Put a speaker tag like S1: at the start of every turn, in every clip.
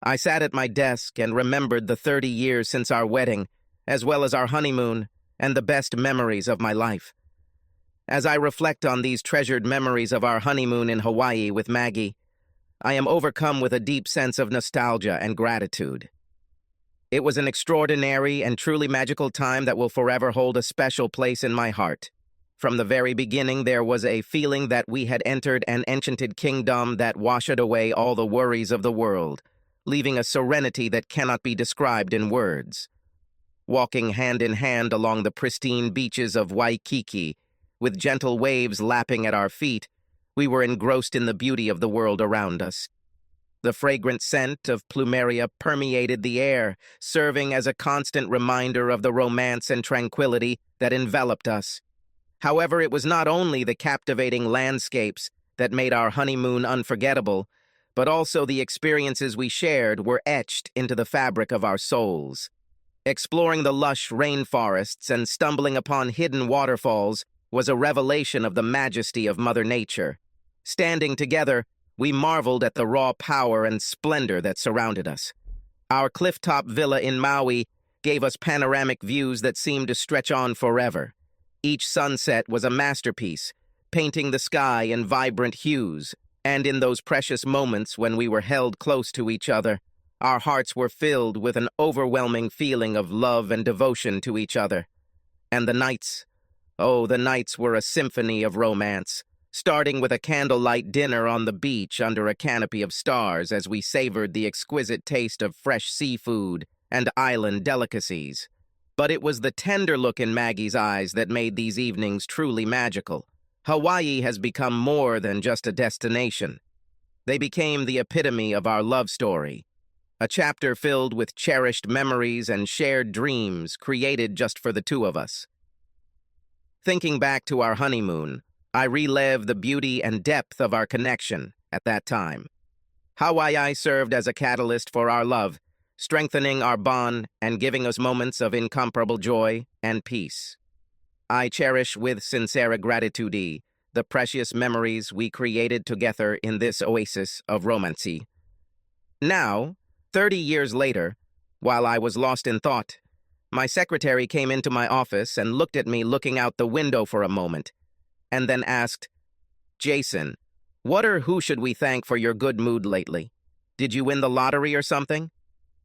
S1: I sat at my desk and remembered the 30 years since our wedding, as well as our honeymoon, and the best memories of my life. As I reflect on these treasured memories of our honeymoon in Hawaii with Maggie, I am overcome with a deep sense of nostalgia and gratitude. It was an extraordinary and truly magical time that will forever hold a special place in my heart. From the very beginning, there was a feeling that we had entered an enchanted kingdom that washed away all the worries of the world, leaving a serenity that cannot be described in words. Walking hand in hand along the pristine beaches of Waikiki, with gentle waves lapping at our feet, we were engrossed in the beauty of the world around us. The fragrant scent of plumeria permeated the air, serving as a constant reminder of the romance and tranquility that enveloped us. However, it was not only the captivating landscapes that made our honeymoon unforgettable, but also the experiences we shared were etched into the fabric of our souls. Exploring the lush rainforests and stumbling upon hidden waterfalls was a revelation of the majesty of Mother Nature. Standing together, we marveled at the raw power and splendor that surrounded us. Our clifftop villa in Maui gave us panoramic views that seemed to stretch on forever. Each sunset was a masterpiece, painting the sky in vibrant hues, and in those precious moments when we were held close to each other, our hearts were filled with an overwhelming feeling of love and devotion to each other. And the nights were a symphony of romance, starting with a candlelight dinner on the beach under a canopy of stars as we savored the exquisite taste of fresh seafood and island delicacies. But it was the tender look in Maggie's eyes that made these evenings truly magical. Hawaii has become more than just a destination. They became the epitome of our love story, a chapter filled with cherished memories and shared dreams created just for the two of us. Thinking back to our honeymoon, I relive the beauty and depth of our connection at that time. Hawaii served as a catalyst for our love, strengthening our bond and giving us moments of incomparable joy and peace. I cherish with sincere gratitude the precious memories we created together in this oasis of romance. Now, 30 years later, while I was lost in thought, my secretary came into my office and looked at me looking out the window for a moment, and then asked, "Jason, what or who should we thank for your good mood lately? Did you win the lottery or something?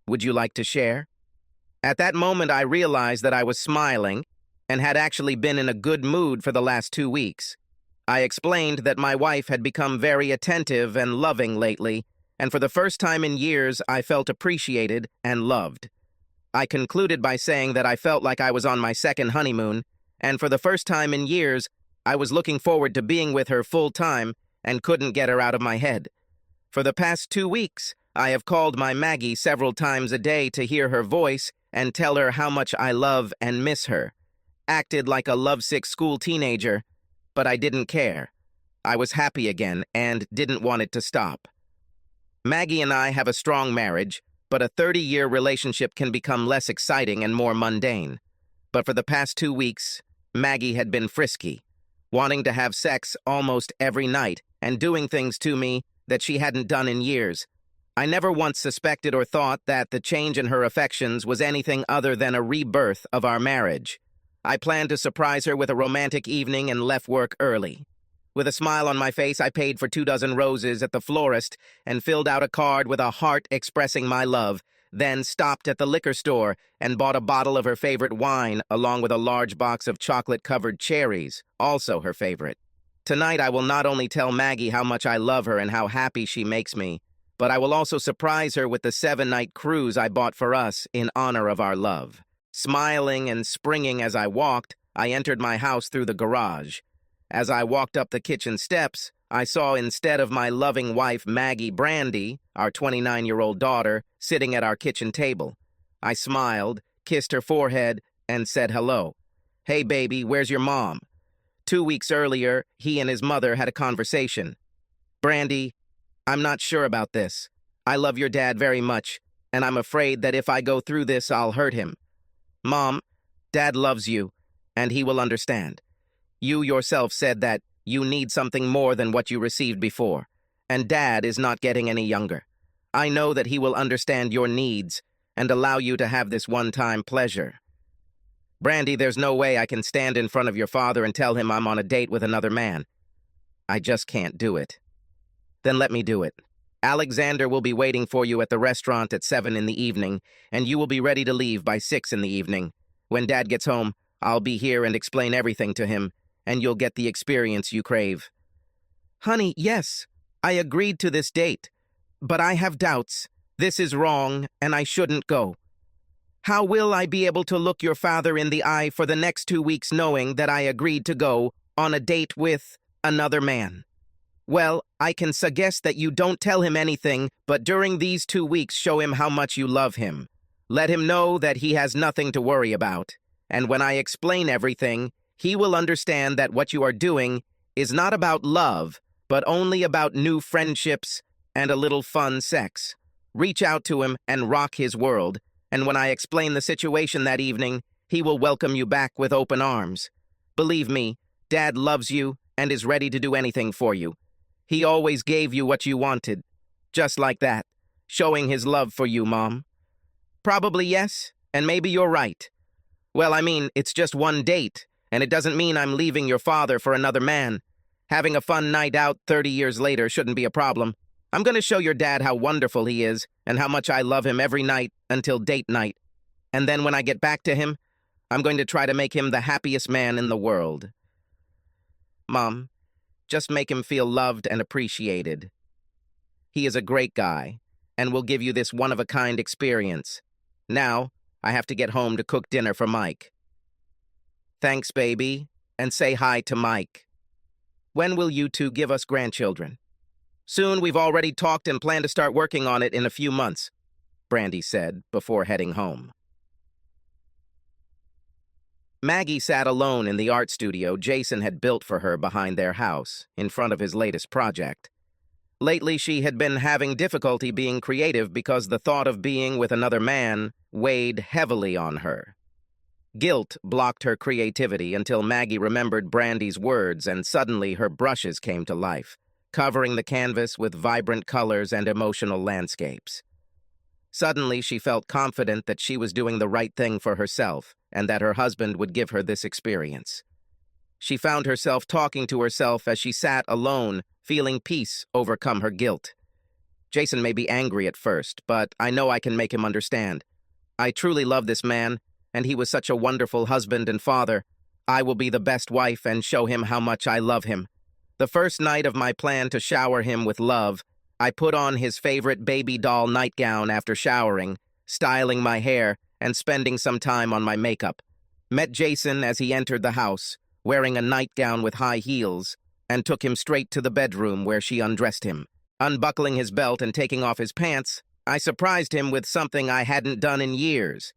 S1: Would you like to share?" At that moment, I realized that I was smiling and had actually been in a good mood for the last 2 weeks. I explained that my wife had become very attentive and loving lately, and for the first time in years, I felt appreciated and loved. I concluded by saying that I felt like I was on my second honeymoon, and for the first time in years, I was looking forward to being with her full time and couldn't get her out of my head. For the past 2 weeks, I have called my Maggie several times a day to hear her voice and tell her how much I love and miss her. Acted like a lovesick school teenager, but I didn't care. I was happy again and didn't want it to stop. Maggie and I have a strong marriage, but a 30-year relationship can become less exciting and more mundane. But for the past 2 weeks, Maggie had been frisky, wanting to have sex almost every night and doing things to me that she hadn't done in years. I never once suspected or thought that the change in her affections was anything other than a rebirth of our marriage. I planned to surprise her with a romantic evening and left work early. With a smile on my face, I paid for 24 roses at the florist and filled out a card with a heart expressing my love, then stopped at the liquor store and bought a bottle of her favorite wine along with a large box of chocolate-covered cherries, also her favorite. Tonight, I will not only tell Maggie how much I love her and how happy she makes me, but I will also surprise her with the 7-night cruise I bought for us in honor of our love. Smiling and springing as I walked, I entered my house through the garage. As I walked up the kitchen steps, I saw instead of my loving wife Maggie Brandy, our 29-year-old daughter, sitting at our kitchen table. I smiled, kissed her forehead, and said hello. "Hey baby, where's your mom?" 2 weeks earlier, he and his mother had a conversation. "Brandy, I'm not sure about this. I love your dad very much, and I'm afraid that if I go through this, I'll hurt him. Mom, Dad loves you, and he will understand. You yourself said that you need something more than what you received before, and Dad is not getting any younger. I know that he will understand your needs and allow you to have this one-time pleasure. Brandy, there's no way I can stand in front of your father and tell him I'm on a date with another man. I just can't do it. Then let me do it. Alexander will be waiting for you at the restaurant at 7 in the evening, and you will be ready to leave by 6 in the evening. When Dad gets home, I'll be here and explain everything to him, and you'll get the experience you crave. Honey, yes, I agreed to this date, but I have doubts. This is wrong, and I shouldn't go. How will I be able to look your father in the eye for the next 2 weeks knowing that I agreed to go on a date with another man? Well, I can suggest that you don't tell him anything, but during these 2 weeks show him how much you love him. Let him know that he has nothing to worry about. And when I explain everything, he will understand that what you are doing is not about love, but only about new friendships and a little fun sex. Reach out to him and rock his world, and when I explain the situation that evening, he will welcome you back with open arms. Believe me, Dad loves you and is ready to do anything for you. He always gave you what you wanted. Just like that. Showing his love for you, Mom. Probably yes, and maybe you're right. Well, I mean, it's just one date, and it doesn't mean I'm leaving your father for another man. Having a fun night out 30 years later shouldn't be a problem. I'm going to show your dad how wonderful he is and how much I love him every night until date night. And then when I get back to him, I'm going to try to make him the happiest man in the world. Mom, just make him feel loved and appreciated. He is a great guy and will give you this one-of-a-kind experience. Now, I have to get home to cook dinner for Mike. Thanks, baby, and say hi to Mike. When will you two give us grandchildren? Soon. We've already talked and plan to start working on it in a few months, Brandy said before heading home. Maggie sat alone in the art studio Jason had built for her behind their house, in front of his latest project. Lately, she had been having difficulty being creative because the thought of being with another man weighed heavily on her. Guilt blocked her creativity until Maggie remembered Brandy's words, and suddenly her brushes came to life, covering the canvas with vibrant colors and emotional landscapes. Suddenly, she felt confident that she was doing the right thing for herself and that her husband would give her this experience. She found herself talking to herself as she sat alone, feeling peace overcome her guilt. Jason may be angry at first, but I know I can make him understand. I truly love this man, and he was such a wonderful husband and father. I will be the best wife and show him how much I love him. The first night of my plan to shower him with love, I put on his favorite baby doll nightgown after showering, styling my hair, and spending some time on my makeup. Met Jason as he entered the house, wearing a nightgown with high heels, and took him straight to the bedroom where she undressed him. Unbuckling his belt and taking off his pants, I surprised him with something I hadn't done in years.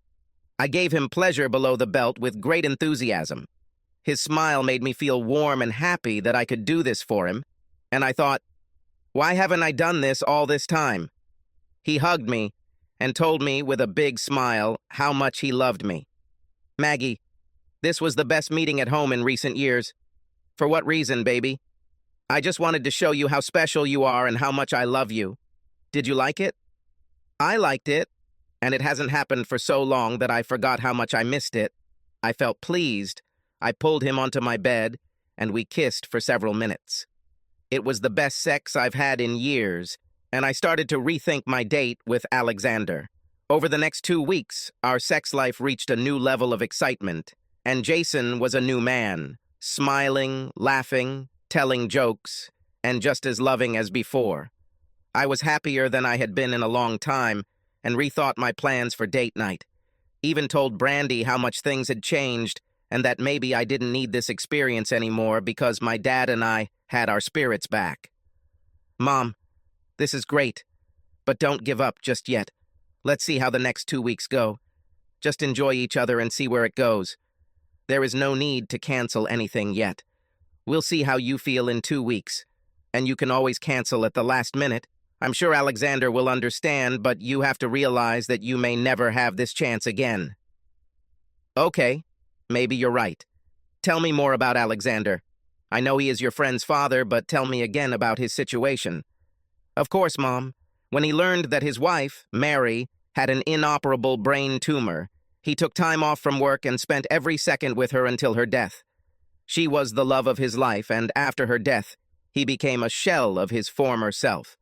S1: I gave him pleasure below the belt with great enthusiasm. His smile made me feel warm and happy that I could do this for him, and I thought, why haven't I done this all this time? He hugged me and told me with a big smile how much he loved me. Maggie, this was the best meeting at home in recent years. For what reason, baby? I just wanted to show you how special you are and how much I love you. Did you like it? I liked it, and it hasn't happened for so long that I forgot how much I missed it. I felt pleased. I pulled him onto my bed, and we kissed for several minutes. It was the best sex I've had in years, and I started to rethink my date with Alexander. Over the next 2 weeks, our sex life reached a new level of excitement, and Jason was a new man, smiling, laughing, telling jokes, and just as loving as before. I was happier than I had been in a long time, and rethought my plans for date night. Even told Brandy how much things had changed, and that maybe I didn't need this experience anymore because my dad and I had our spirits back. Mom, this is great, but don't give up just yet. Let's see how the next 2 weeks go. Just enjoy each other and see where it goes. There is no need to cancel anything yet. We'll see how you feel in 2 weeks, and you can always cancel at the last minute. I'm sure Alexander will understand, but you have to realize that you may never have this chance again. Okay, maybe you're right. Tell me more about Alexander. I know he is your friend's father, but tell me again about his situation. Of course, Mom. When he learned that his wife, Mary, had an inoperable brain tumor, he took time off from work and spent every second with her until her death. She was the love of his life, and after her death, he became a shell of his former self.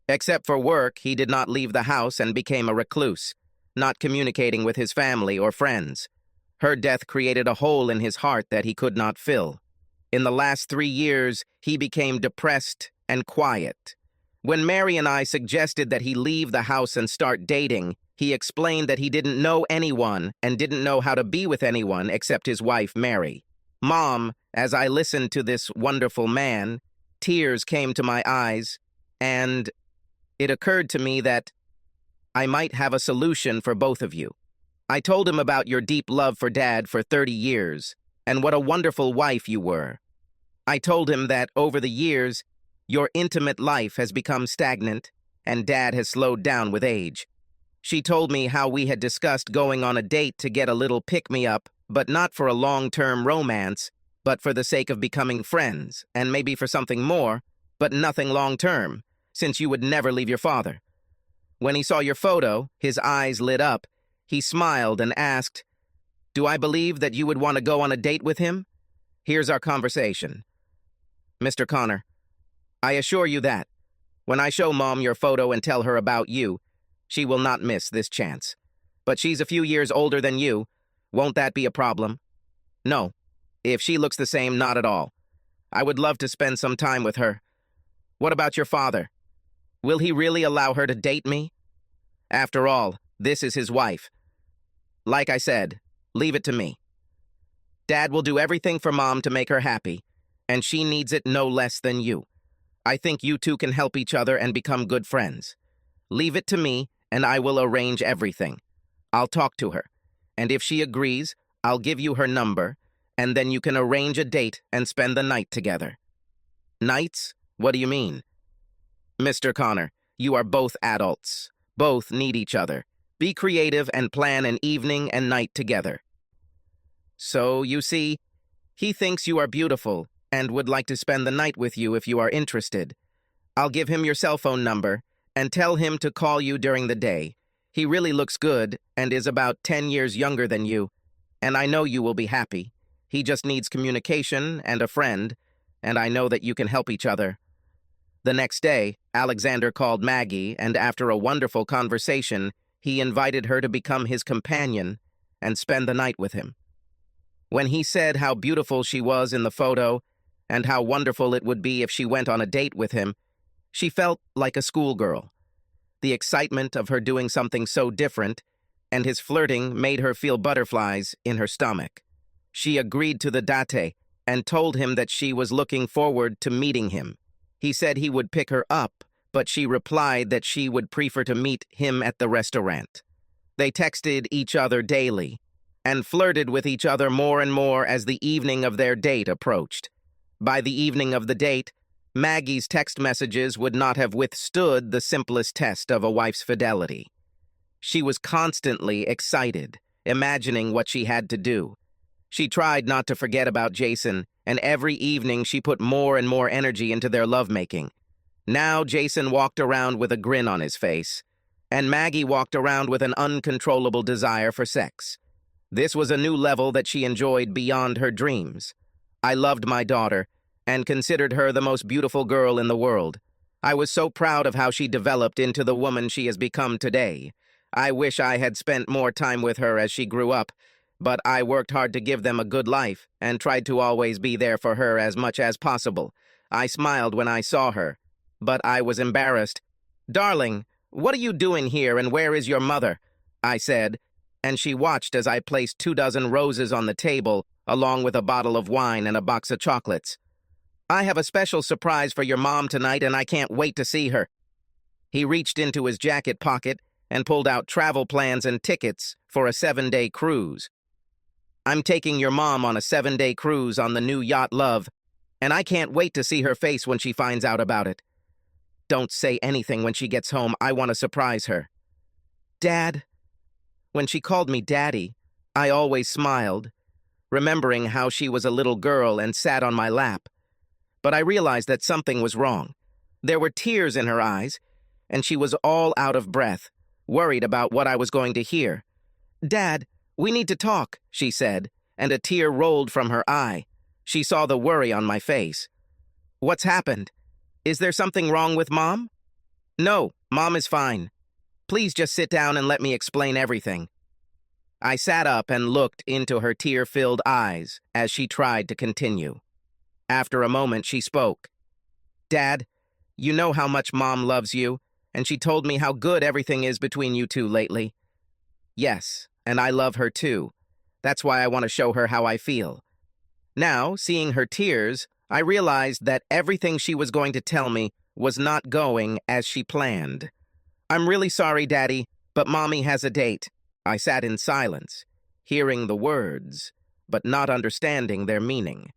S1: Except for work, he did not leave the house and became a recluse, not communicating with his family or friends. Her death created a hole in his heart that he could not fill. In the last 3 years, he became depressed and quiet. When Mary and I suggested that he leave the house and start dating, he explained that he didn't know anyone and didn't know how to be with anyone except his wife, Mary. Mom, as I listened to this wonderful man, tears came to my eyes, and it occurred to me that I might have a solution for both of you. I told him about your deep love for Dad for 30 years, and what a wonderful wife you were. I told him that over the years, your intimate life has become stagnant, and Dad has slowed down with age. She told me how we had discussed going on a date to get a little pick-me-up, but not for a long-term romance, but for the sake of becoming friends, and maybe for something more, but nothing long-term, since you would never leave your father. When he saw your photo, his eyes lit up. He smiled and asked, "Do I believe that you would want to go on a date with him? Here's our conversation. Mr. Connor, I assure you that, when I show Mom your photo and tell her about you, she will not miss this chance. But she's a few years older than you. Won't that be a problem?" "No. If she looks the same, not at all. I would love to spend some time with her. What about your father? Will he really allow her to date me? After all, this is his wife. Like I said, leave it to me. Dad will do everything for Mom to make her happy, and she needs it no less than you. I think you two can help each other and become good friends. Leave it to me, and I will arrange everything. I'll talk to her, and if she agrees, I'll give you her number, and then you can arrange a date and spend the night together." "Nights? What do you mean?" "Mr. Connor, you are both adults. Both need each other. Be creative and plan an evening and night together." "So, you see, he thinks you are beautiful and would like to spend the night with you if you are interested. I'll give him your cell phone number and tell him to call you during the day. He really looks good and is about 10 years younger than you, and I know you will be happy. He just needs communication and a friend, and I know that you can help each other." The next day, Alexander called Maggie, and after a wonderful conversation, he invited her to become his companion and spend the night with him. When he said how beautiful she was in the photo and how wonderful it would be if she went on a date with him, she felt like a schoolgirl. The excitement of her doing something so different and his flirting made her feel butterflies in her stomach. She agreed to the date and told him that she was looking forward to meeting him. He said he would pick her up, but she replied that she would prefer to meet him at the restaurant. They texted each other daily and flirted with each other more and more as the evening of their date approached. By the evening of the date, Maggie's text messages would not have withstood the simplest test of a wife's fidelity. She was constantly excited, imagining what she had to do. She tried not to forget about Jason, and every evening she put more and more energy into their lovemaking. Now Jason walked around with a grin on his face, and Maggie walked around with an uncontrollable desire for sex. This was a new level that she enjoyed beyond her dreams. I loved my daughter, and considered her the most beautiful girl in the world. I was so proud of how she developed into the woman she has become today. I wish I had spent more time with her as she grew up, but I worked hard to give them a good life and tried to always be there for her as much as possible. I smiled when I saw her, but I was embarrassed. "Darling, what are you doing here and where is your mother?" I said, and she watched as I placed 24 roses on the table, along with a bottle of wine and a box of chocolates. "I have a special surprise for your mom tonight, and I can't wait to see her." He reached into his jacket pocket and pulled out travel plans and tickets for a 7-day cruise. "I'm taking your mom on a 7-day cruise on the new yacht Love, and I can't wait to see her face when she finds out about it. Don't say anything when she gets home. I want to surprise her." "Dad?" When she called me Daddy, I always smiled, remembering how she was a little girl and sat on my lap. But I realized that something was wrong. There were tears in her eyes, and she was all out of breath, worried about what I was going to hear. "Dad, we need to talk," she said, and a tear rolled from her eye. She saw the worry on my face. "What's happened? Is there something wrong with Mom?" "No, Mom is fine. Please just sit down and let me explain everything." I sat up and looked into her tear-filled eyes as she tried to continue. After a moment, she spoke. "Dad, you know how much Mom loves you, and she told me how good everything is between you two lately." "Yes, and I love her too. That's why I want to show her how I feel." Now, seeing her tears, I realized that everything she was going to tell me was not going as she planned. "I'm really sorry, Daddy, but Mommy has a date." I sat in silence, hearing the words, but not understanding their meaning.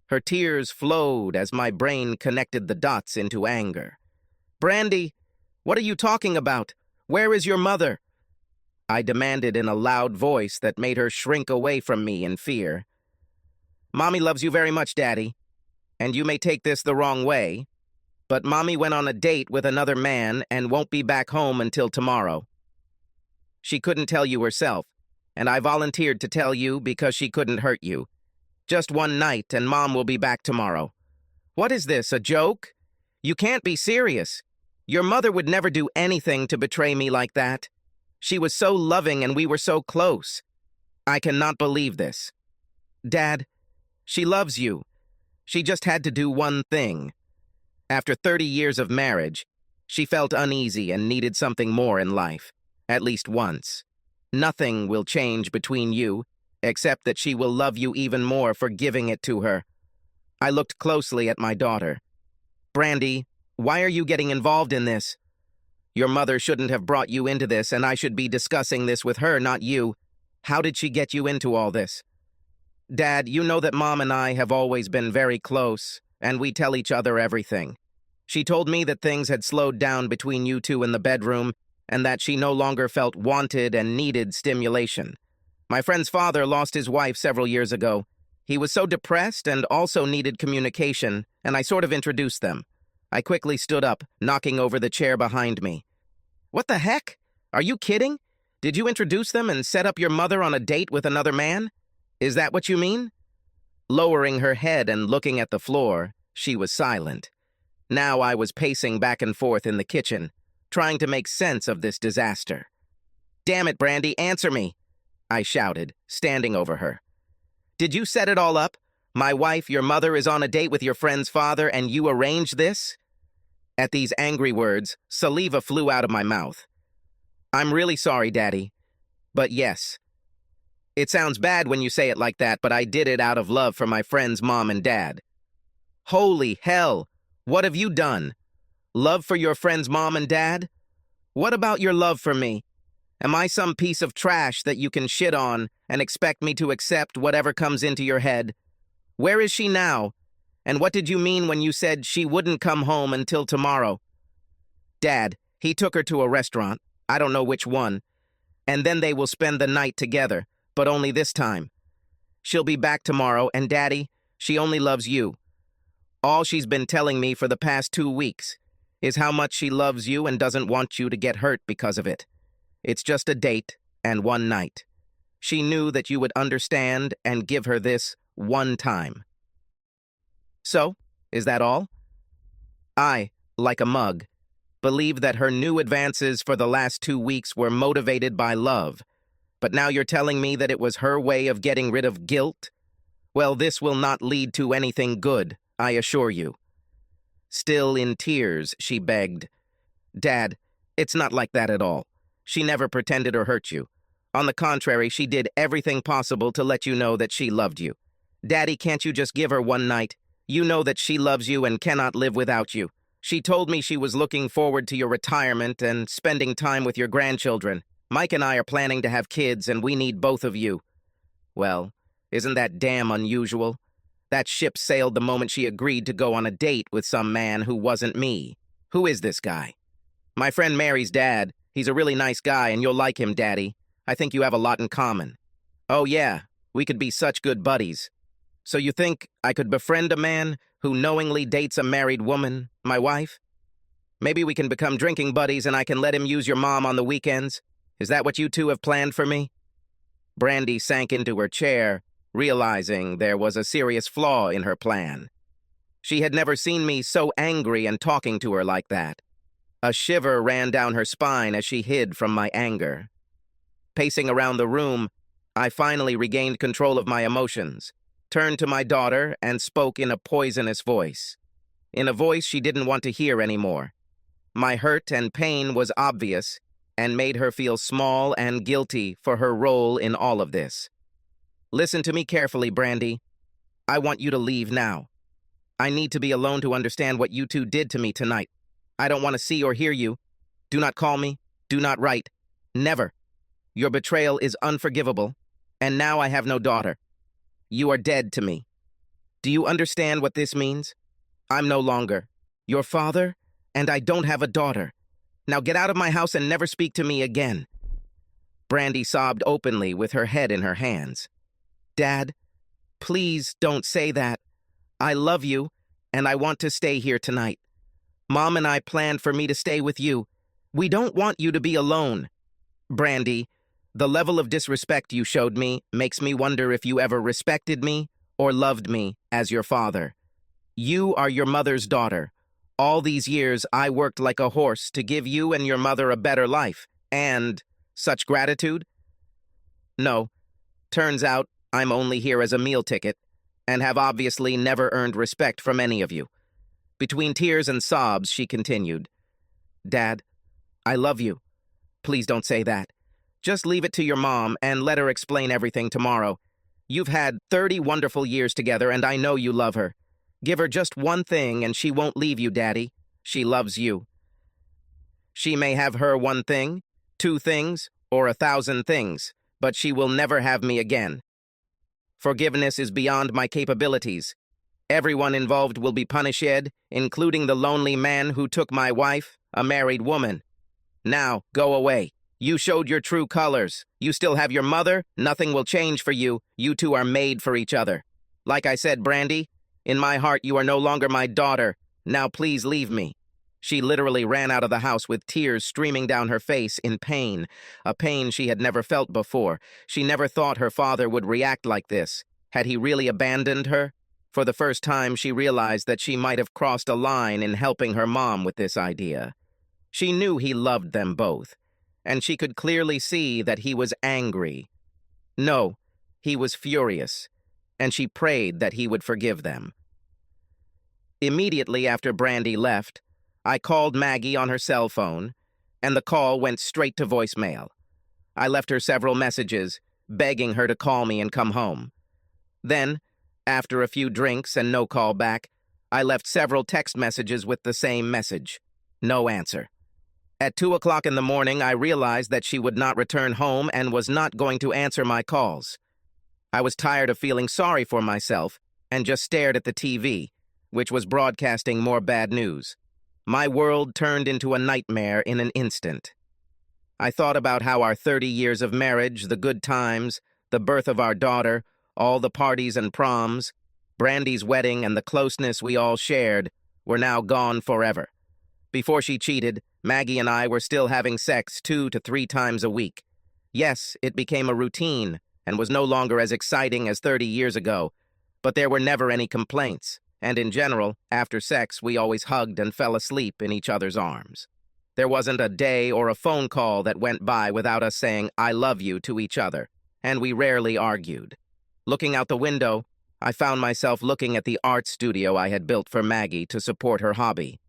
S1: Her tears flowed as my brain connected the dots into anger. "Brandy, what are you talking about? Where is your mother?" I demanded in a loud voice that made her shrink away from me in fear. "Mommy loves you very much, Daddy, and you may take this the wrong way, but Mommy went on a date with another man and won't be back home until tomorrow. She couldn't tell you herself, and I volunteered to tell you because she couldn't hurt you. Just one night, and Mom will be back tomorrow." "What is this, a joke? You can't be serious. Your mother would never do anything to betray me like that. She was so loving and we were so close. I cannot believe this." "Dad, she loves you. She just had to do one thing. After 30 years of marriage, she felt uneasy and needed something more in life, at least once. Nothing will change between you, except that she will love you even more for giving it to her." I looked closely at my daughter. "Brandy, why are you getting involved in this? Your mother shouldn't have brought you into this, and I should be discussing this with her, not you. How did she get you into all this?" "Dad, you know that Mom and I have always been very close, and we tell each other everything. She told me that things had slowed down between you two in the bedroom, and that she no longer felt wanted and needed stimulation. My friend's father lost his wife several years ago. He was so depressed and also needed communication, and I sort of introduced them." I quickly stood up, knocking over the chair behind me. "What the heck? Are you kidding? Did you introduce them and set up your mother on a date with another man? Is that what you mean?" Lowering her head and looking at the floor, she was silent. Now I was pacing back and forth in the kitchen, trying to make sense of this disaster. "Damn it, Brandy, answer me!" I shouted, standing over her. "Did you set it all up? My wife, your mother, is on a date with your friend's father, and you arranged this?" At these angry words, saliva flew out of my mouth. "I'm really sorry, Daddy. But yes. It sounds bad when you say it like that, but I did it out of love for my friend's mom and dad." "Holy hell! What have you done? Love for your friend's mom and dad? What about your love for me? Am I some piece of trash that you can shit on and expect me to accept whatever comes into your head? Where is she now? And what did you mean when you said she wouldn't come home until tomorrow?" "Dad, he took her to a restaurant, I don't know which one, and then they will spend the night together, but only this time. She'll be back tomorrow, and Daddy, she only loves you. All she's been telling me for the past 2 weeks is how much she loves you and doesn't want you to get hurt because of it. It's just a date and one night. She knew that you would understand and give her this one time." "So, is that all?" I, like a mug, believed that her new advances for the last 2 weeks were motivated by love. But now you're telling me that it was her way of getting rid of guilt? Well, this will not lead to anything good, I assure you. Still in tears, she begged, "Dad, it's not like that at all. She never pretended or hurt you. On the contrary, she did everything possible to let you know that she loved you. Daddy, can't you just give her one night? You know that she loves you and cannot live without you. She told me she was looking forward to your retirement and spending time with your grandchildren. Mike and I are planning to have kids, and we need both of you." Well, isn't that damn unusual? That ship sailed the moment she agreed to go on a date with some man who wasn't me. Who is this guy? "My friend Mary's dad. He's a really nice guy, and you'll like him, Daddy. I think you have a lot in common." "Oh yeah, we could be such good buddies." "So you think I could befriend a man who knowingly dates a married woman, my wife?" Maybe we can become drinking buddies and I can let him use your mom on the weekends. Is that what you two have planned for me?" Brandy sank into her chair, realizing there was a serious flaw in her plan. She had never seen me so angry and talking to her like that. A shiver ran down her spine as she hid from my anger. Pacing around the room, I finally regained control of my emotions, turned to my daughter, and spoke in a poisonous voice. In a voice she didn't want to hear anymore. My hurt and pain was obvious and made her feel small and guilty for her role in all of this. "Listen to me carefully, Brandy. I want you to leave now. I need to be alone to understand what you two did to me tonight. I don't want to see or hear you. Do not call me. Do not write. Never. Your betrayal is unforgivable, and now I have no daughter. You are dead to me. Do you understand what this means? I'm no longer your father, and I don't have a daughter. Now get out of my house and never speak to me again." Brandy sobbed openly with her head in her hands. "Dad, please don't say that. I love you, and I want to stay here tonight. Mom and I planned for me to stay with you. We don't want you to be alone. Brandy, the level of disrespect you showed me makes me wonder if you ever respected me or loved me as your father. You are your mother's daughter. All these years I worked like a horse to give you and your mother a better life, and such gratitude? No, turns out I'm only here as a meal ticket, and have obviously never earned respect from any of you." Between tears and sobs, she continued, "Dad, I love you. Please don't say that. Just leave it to your mom and let her explain everything tomorrow. You've had 30 wonderful years together, and I know you love her. Give her just one thing and she won't leave you, Daddy. She loves you. She may have her one thing, 2 things, or 1,000 things, but she will never have me again. Forgiveness is beyond my capabilities. Everyone involved will be punished, including the lonely man who took my wife, a married woman. Now, go away. You showed your true colors. You still have your mother. Nothing will change for you. You two are made for each other. Like I said, Brandy, in my heart you are no longer my daughter. Now please leave me." She literally ran out of the house with tears streaming down her face in pain, a pain she had never felt before. She never thought her father would react like this. Had he really abandoned her? For the first time, she realized that she might have crossed a line in helping her mom with this idea. She knew he loved them both, and she could clearly see that he was angry. No, he was furious, and she prayed that he would forgive them. Immediately after Brandy left, I called Maggie on her cell phone, and the call went straight to voicemail. I left her several messages, begging her to call me and come home. Then, after a few drinks and no call back, I left several text messages with the same message. No answer. At 2 o'clock in the morning, I realized that she would not return home and was not going to answer my calls. I was tired of feeling sorry for myself and just stared at the TV, which was broadcasting more bad news. My world turned into a nightmare in an instant. I thought about how our 30 years of marriage, the good times, the birth of our daughter, all the parties and proms, Brandy's wedding, and the closeness we all shared were now gone forever. Before she cheated, Maggie and I were still having sex 2 to 3 times a week. Yes, it became a routine and was no longer as exciting as 30 years ago, but there were never any complaints, and in general, after sex, we always hugged and fell asleep in each other's arms. There wasn't a day or a phone call that went by without us saying, "I love you" to each other, and we rarely argued. Looking out the window, I found myself looking at the art studio I had built for Maggie to support her hobby.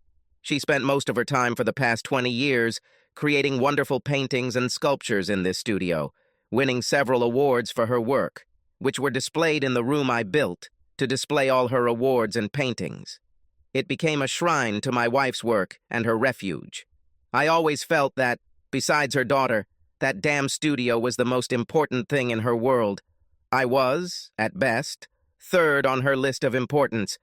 S1: She spent most of her time for the past 20 years creating wonderful paintings and sculptures in this studio, winning several awards for her work, which were displayed in the room I built to display all her awards and paintings. It became a shrine to my wife's work and her refuge. I always felt that, besides her daughter, that damn studio was the most important thing in her world. I was, at best, 3rd on her list of importance,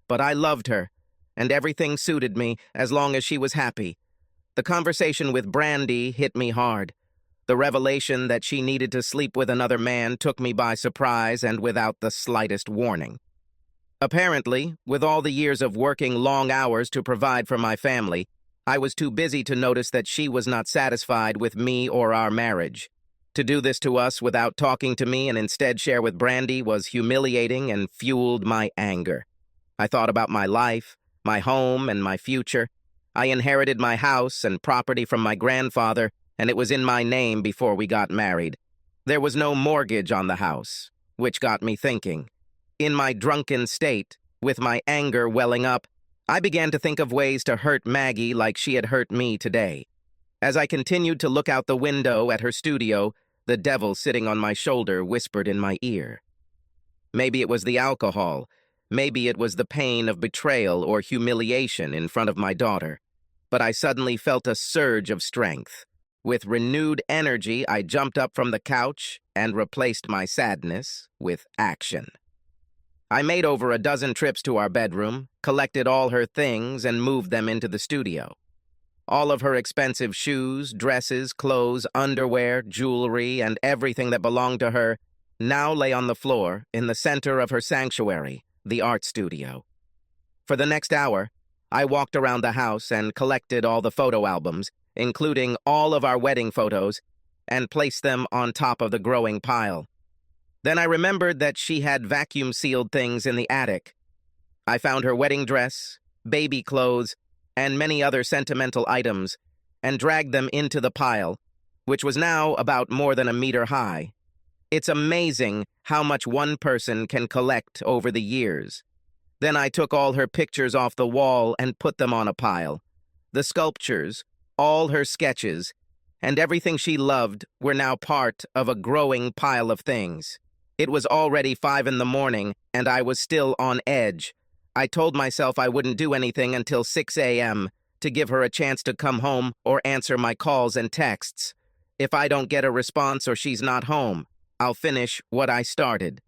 S1: but I loved her, and everything suited me as long as she was happy. The conversation with Brandy hit me hard. The revelation that she needed to sleep with another man took me by surprise and without the slightest warning. Apparently, with all the years of working long hours to provide for my family, I was too busy to notice that she was not satisfied with me or our marriage. To do this to us without talking to me and instead share with Brandy was humiliating and fueled my anger. I thought about my life, my home, and my future. I inherited my house and property from my grandfather, and it was in my name before we got married. There was no mortgage on the house, which got me thinking. In my drunken state, with my anger welling up, I began to think of ways to hurt Maggie like she had hurt me today. As I continued to look out the window at her studio, the devil sitting on my shoulder whispered in my ear. Maybe it was the alcohol. Maybe it was the pain of betrayal or humiliation in front of my daughter. But I suddenly felt a surge of strength. With renewed energy, I jumped up from the couch and replaced my sadness with action. I made over a dozen trips to our bedroom, collected all her things, and moved them into the studio. All of her expensive shoes, dresses, clothes, underwear, jewelry, and everything that belonged to her now lay on the floor in the center of her sanctuary, the art studio. For the next hour, I walked around the house and collected all the photo albums, including all of our wedding photos, and placed them on top of the growing pile. Then I remembered that she had vacuum-sealed things in the attic. I found her wedding dress, baby clothes, and many other sentimental items, and dragged them into the pile, which was now about more than a meter high. It's amazing how much one person can collect over the years. Then I took all her pictures off the wall and put them on a pile. The sculptures, all her sketches, and everything she loved were now part of a growing pile of things. It was already 5 in the morning, and I was still on edge. I told myself I wouldn't do anything until 6 a.m. to give her a chance to come home or answer my calls and texts. If I don't get a response or she's not home, I'll finish what I started.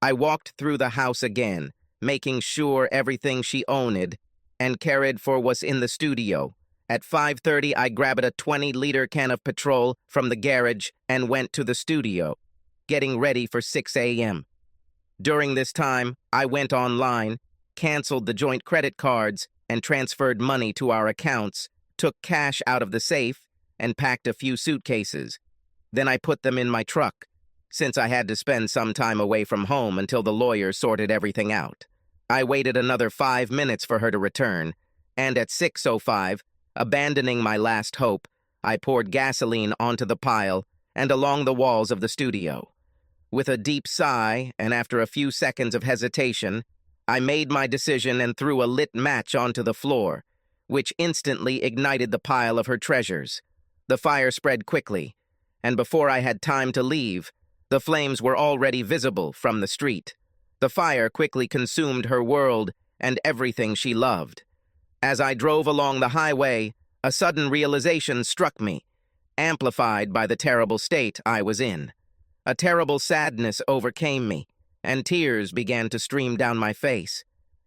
S1: I walked through the house again, making sure everything she owned and cared for was in the studio. At 5:30, I grabbed a 20-liter can of petrol from the garage and went to the studio, getting ready for 6 a.m. During this time, I went online, canceled the joint credit cards, and transferred money to our accounts, took cash out of the safe, and packed a few suitcases. Then I put them in my truck, since I had to spend some time away from home until the lawyer sorted everything out. I waited another 5 minutes for her to return, and at 6:05, abandoning my last hope, I poured gasoline onto the pile and along the walls of the studio. With a deep sigh, and after a few seconds of hesitation, I made my decision and threw a lit match onto the floor, which instantly ignited the pile of her treasures. The fire spread quickly, and before I had time to leave, the flames were already visible from the street. The fire quickly consumed her world and everything she loved. As I drove along the highway, a sudden realization struck me, amplified by the terrible state I was in. A terrible sadness overcame me, and tears began to stream down my face.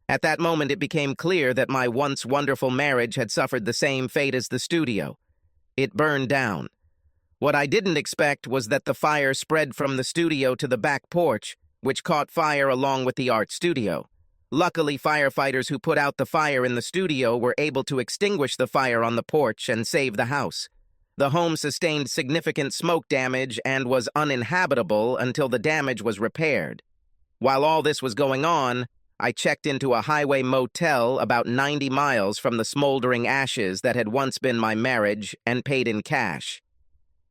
S1: At that moment, it became clear that my once wonderful marriage had suffered the same fate as the studio. It burned down. What I didn't expect was that the fire spread from the studio to the back porch, which caught fire along with the art studio. Luckily, firefighters who put out the fire in the studio were able to extinguish the fire on the porch and save the house. The home sustained significant smoke damage and was uninhabitable until the damage was repaired. While all this was going on, I checked into a highway motel about 90 miles from the smoldering ashes that had once been my marriage and paid in cash.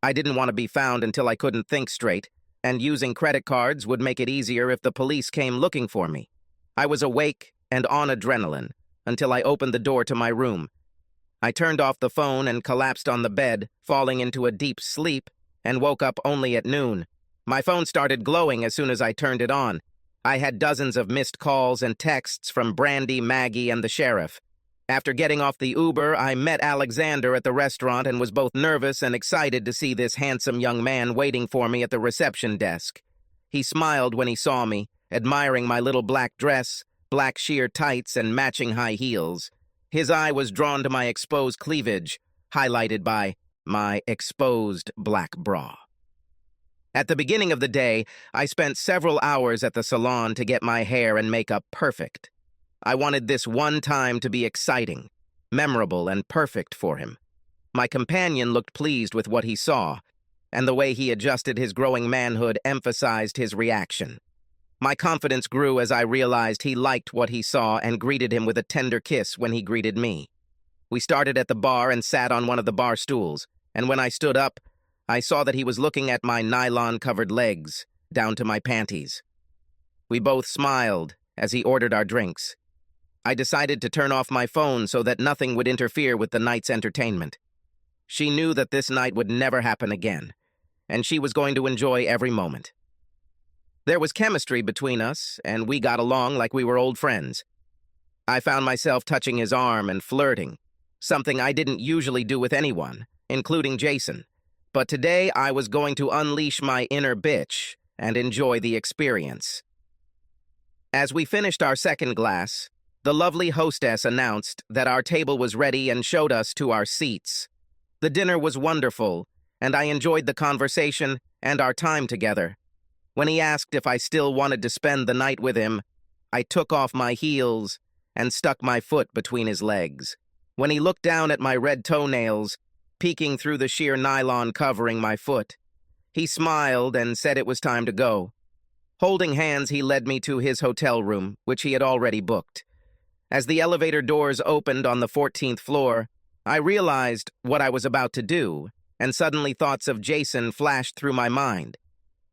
S1: I didn't want to be found until I couldn't think straight, and using credit cards would make it easier if the police came looking for me. I was awake and on adrenaline until I opened the door to my room. I turned off the phone and collapsed on the bed, falling into a deep sleep, and woke up only at noon. My phone started glowing as soon as I turned it on. I had dozens of missed calls and texts from Brandy, Maggie, and the sheriff. After getting off the Uber, I met Alexander at the restaurant and was both nervous and excited to see this handsome young man waiting for me at the reception desk. He smiled when he saw me, admiring my little black dress, black sheer tights, and matching high heels. His eye was drawn to my exposed cleavage, highlighted by my exposed black bra. At the beginning of the day, I spent several hours at the salon to get my hair and makeup perfect. I wanted this one time to be exciting. memorable and perfect for him. My companion looked pleased with what he saw, and the way he adjusted his growing manhood emphasized his reaction. My confidence grew as I realized he liked what he saw and greeted him with a tender kiss when he greeted me. We started at the bar and sat on one of the bar stools, and when I stood up, I saw that he was looking at my nylon-covered legs, down to my panties. We both smiled as he ordered our drinks. I decided to turn off my phone so that nothing would interfere with the night's entertainment. She knew that this night would never happen again, and she was going to enjoy every moment. There was chemistry between us, and we got along like we were old friends. I found myself touching his arm and flirting, something I didn't usually do with anyone, including Jason. But today I was going to unleash my inner bitch and enjoy the experience. As we finished our second glass, the lovely hostess announced that our table was ready and showed us to our seats. The dinner was wonderful, and I enjoyed the conversation and our time together. When he asked if I still wanted to spend the night with him, I took off my heels and stuck my foot between his legs. When he looked down at my red toenails, peeking through the sheer nylon covering my foot, he smiled and said it was time to go. Holding hands, he led me to his hotel room, which he had already booked. As the elevator doors opened on the 14th floor, I realized what I was about to do, and suddenly thoughts of Jason flashed through my mind.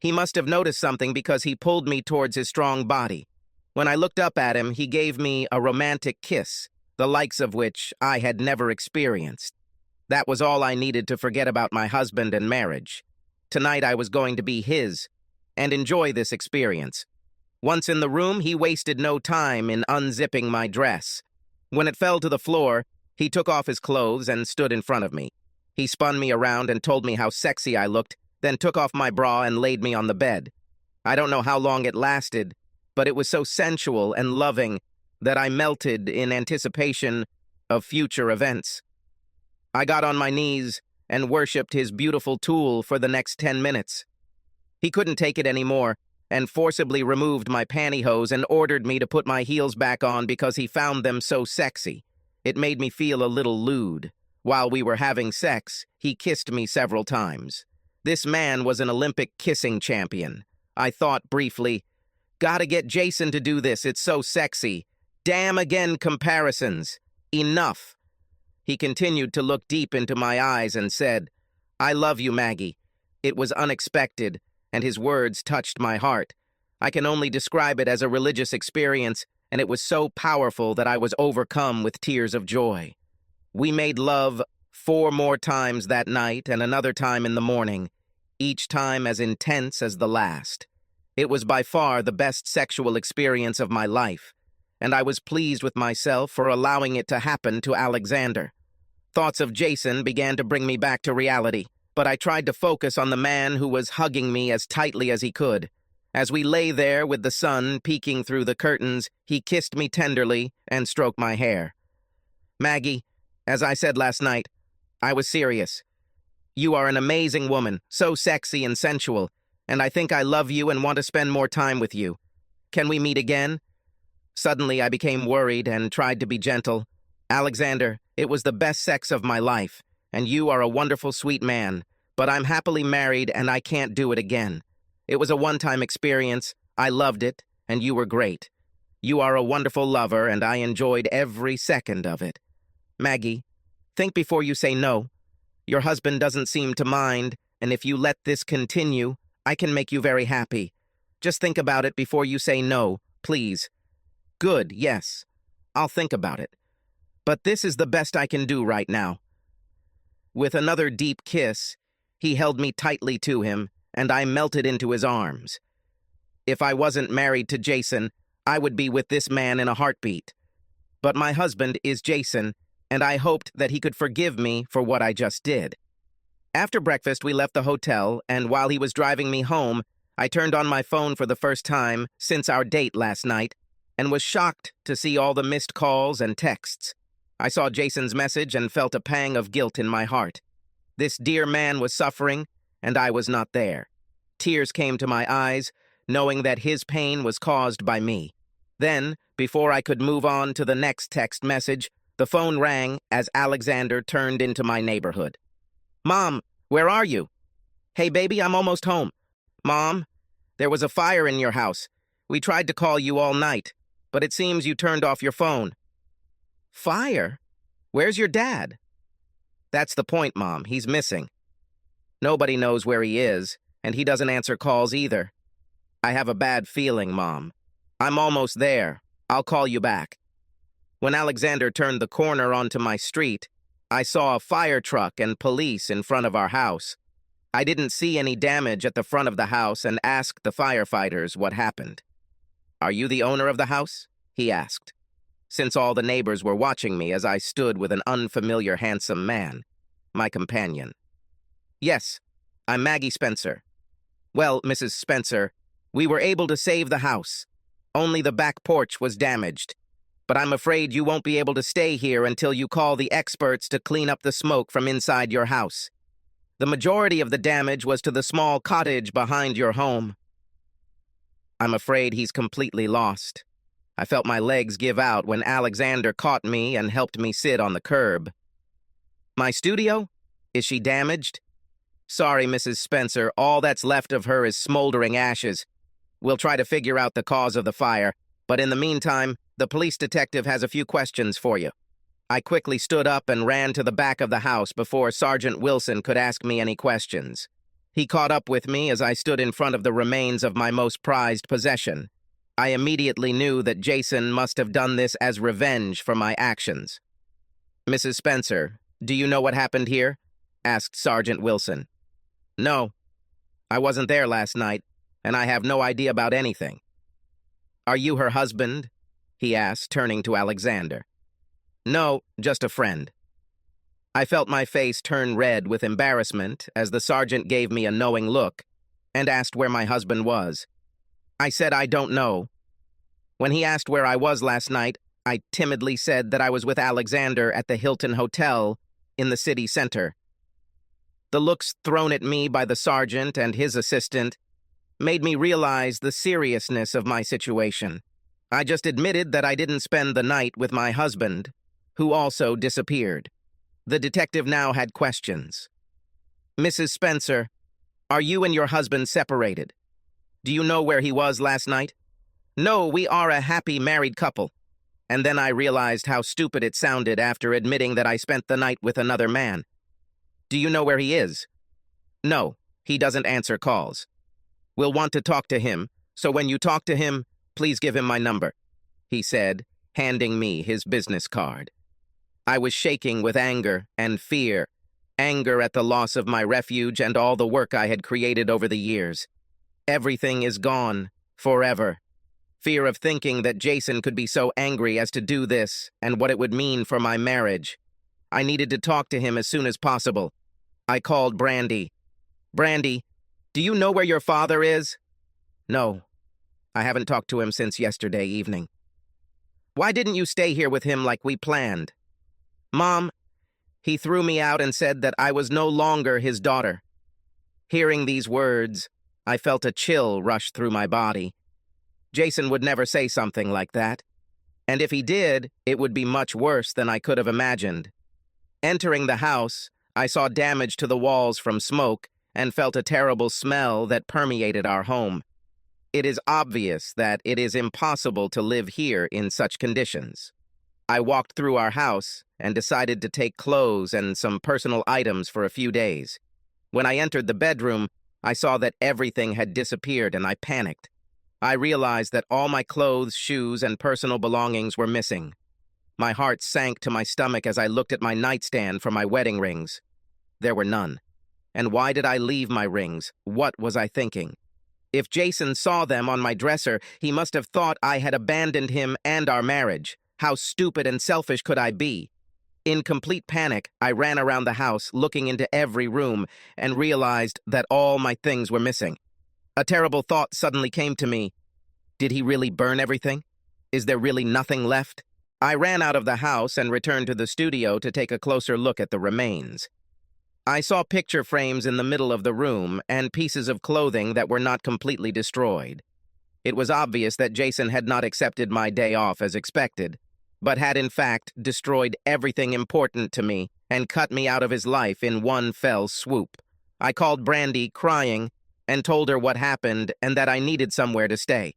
S1: He must have noticed something because he pulled me towards his strong body. When I looked up at him, he gave me a romantic kiss, the likes of which I had never experienced. That was all I needed to forget about my husband and marriage. Tonight I was going to be his, and enjoy this experience. Once in the room, he wasted no time in unzipping my dress. When it fell to the floor, he took off his clothes and stood in front of me. He spun me around and told me how sexy I looked, then took off my bra and laid me on the bed. I don't know how long it lasted, but it was so sensual and loving that I melted in anticipation of future events. I got on my knees and worshipped his beautiful tool for the next 10 minutes. He couldn't take it anymore and forcibly removed my pantyhose and ordered me to put my heels back on because he found them so sexy. It made me feel a little lewd. While we were having sex, he kissed me several times. This man was an Olympic kissing champion. I thought briefly, gotta get Jason to do this, it's so sexy. Damn again comparisons. Enough. He continued to look deep into my eyes and said, I love you, Maggie. It was unexpected, and his words touched my heart. I can only describe it as a religious experience, and it was so powerful that I was overcome with tears of joy. We made love 4 more times that night and another time in the morning, each time as intense as the last. It was by far the best sexual experience of my life, and I was pleased with myself for allowing it to happen to Alexander. Thoughts of Jason began to bring me back to reality, but I tried to focus on the man who was hugging me as tightly as he could. As we lay there with the sun peeking through the curtains, he kissed me tenderly and stroked my hair. Maggie, as I said last night, I was serious. You are an amazing woman, so sexy and sensual, and I think I love you and want to spend more time with you. Can we meet again? Suddenly I became worried and tried to be gentle. Alexander, it was the best sex of my life, and you are a wonderful, sweet man, but I'm happily married and I can't do it again. It was a one-time experience, I loved it, and you were great. You are a wonderful lover, and I enjoyed every second of it. Maggie, think before you say no. Your husband doesn't seem to mind, and if you let this continue, I can make you very happy. Just think about it before you say no, please. Good, yes. I'll think about it. But this is the best I can do right now. With another deep kiss, he held me tightly to him, and I melted into his arms. If I wasn't married to Jason, I would be with this man in a heartbeat. But my husband is Jason, and I hoped that he could forgive me for what I just did. After breakfast, we left the hotel, and while he was driving me home, I turned on my phone for the first time since our date last night, and was shocked to see all the missed calls and texts. I saw Jason's message and felt a pang of guilt in my heart. This dear man was suffering, and I was not there. Tears came to my eyes, knowing that his pain was caused by me. Then, before I could move on to the next text message, The phone rang as Alexander turned into my neighborhood. "Mom, where are you?" "Hey, baby, I'm almost home." "Mom, there was a fire in your house. We tried to call you all night, but it seems you turned off your phone." "Fire? Where's your dad?" "That's the point, Mom. He's missing. Nobody knows where he is, and he doesn't answer calls either. I have a bad feeling, Mom. I'm almost there. I'll call you back." When Alexander turned the corner onto my street, I saw a fire truck and police in front of our house. I didn't see any damage at the front of the house and asked the firefighters what happened. "Are you the owner of the house?" he asked, since all the neighbors were watching me as I stood with an unfamiliar handsome man, my companion. "Yes, I'm Maggie Spencer." "Well, Mrs. Spencer, we were able to save the house. Only the back porch was damaged. But I'm afraid you won't be able to stay here until you call the experts to clean up the smoke from inside your house. The majority of the damage was to the small cottage behind your home." I'm afraid he's completely lost. I felt my legs give out when Alexander caught me and helped me sit on the curb. "My studio? Is she damaged?" "Sorry, Mrs. Spencer, all that's left of her is smoldering ashes. We'll try to figure out the cause of the fire, but in the meantime, the police detective has a few questions for you." I quickly stood up and ran to the back of the house before Sergeant Wilson could ask me any questions. He caught up with me as I stood in front of the remains of my most prized possession. I immediately knew that Jason must have done this as revenge for my actions. "Mrs. Spencer, do you know what happened here?" asked Sergeant Wilson. "No. I wasn't there last night, and I have no idea about anything." "Are you her husband?" he asked, turning to Alexander. "No, just a friend." I felt my face turn red with embarrassment as the sergeant gave me a knowing look and asked where my husband was. I said I don't know. When he asked where I was last night, I timidly said that I was with Alexander at the Hilton Hotel in the city center. The looks thrown at me by the sergeant and his assistant made me realize the seriousness of my situation. I just admitted that I didn't spend the night with my husband, who also disappeared. The detective now had questions. "Mrs. Spencer, are you and your husband separated? Do you know where he was last night?" "No, we are a happy married couple." And then I realized how stupid it sounded after admitting that I spent the night with another man. "Do you know where he is?" "No, he doesn't answer calls." "We'll want to talk to him, so when you talk to him, please give him my number," he said, handing me his business card. I was shaking with anger and fear, anger at the loss of my refuge and all the work I had created over the years. Everything is gone, forever. Fear of thinking that Jason could be so angry as to do this and what it would mean for my marriage. I needed to talk to him as soon as possible. I called Brandy. "Brandy, do you know where your father is?" "No. I haven't talked to him since yesterday evening." "Why didn't you stay here with him like we planned?" "Mom, he threw me out and said that I was no longer his daughter." Hearing these words, I felt a chill rush through my body. Jason would never say something like that. And if he did, it would be much worse than I could have imagined. Entering the house, I saw damage to the walls from smoke and felt a terrible smell that permeated our home. It is obvious that it is impossible to live here in such conditions. I walked through our house and decided to take clothes and some personal items for a few days. When I entered the bedroom, I saw that everything had disappeared and I panicked. I realized that all my clothes, shoes, and personal belongings were missing. My heart sank to my stomach as I looked at my nightstand for my wedding rings. There were none. And why did I leave my rings? What was I thinking? If Jason saw them on my dresser, he must have thought I had abandoned him and our marriage. How stupid and selfish could I be? In complete panic, I ran around the house, looking into every room, and realized that all my things were missing. A terrible thought suddenly came to me. Did he really burn everything? Is there really nothing left? I ran out of the house and returned to the studio to take a closer look at the remains. I saw picture frames in the middle of the room and pieces of clothing that were not completely destroyed. It was obvious that Jason had not accepted my day off as expected, but had in fact destroyed everything important to me and cut me out of his life in one fell swoop. I called Brandy crying and told her what happened and that I needed somewhere to stay.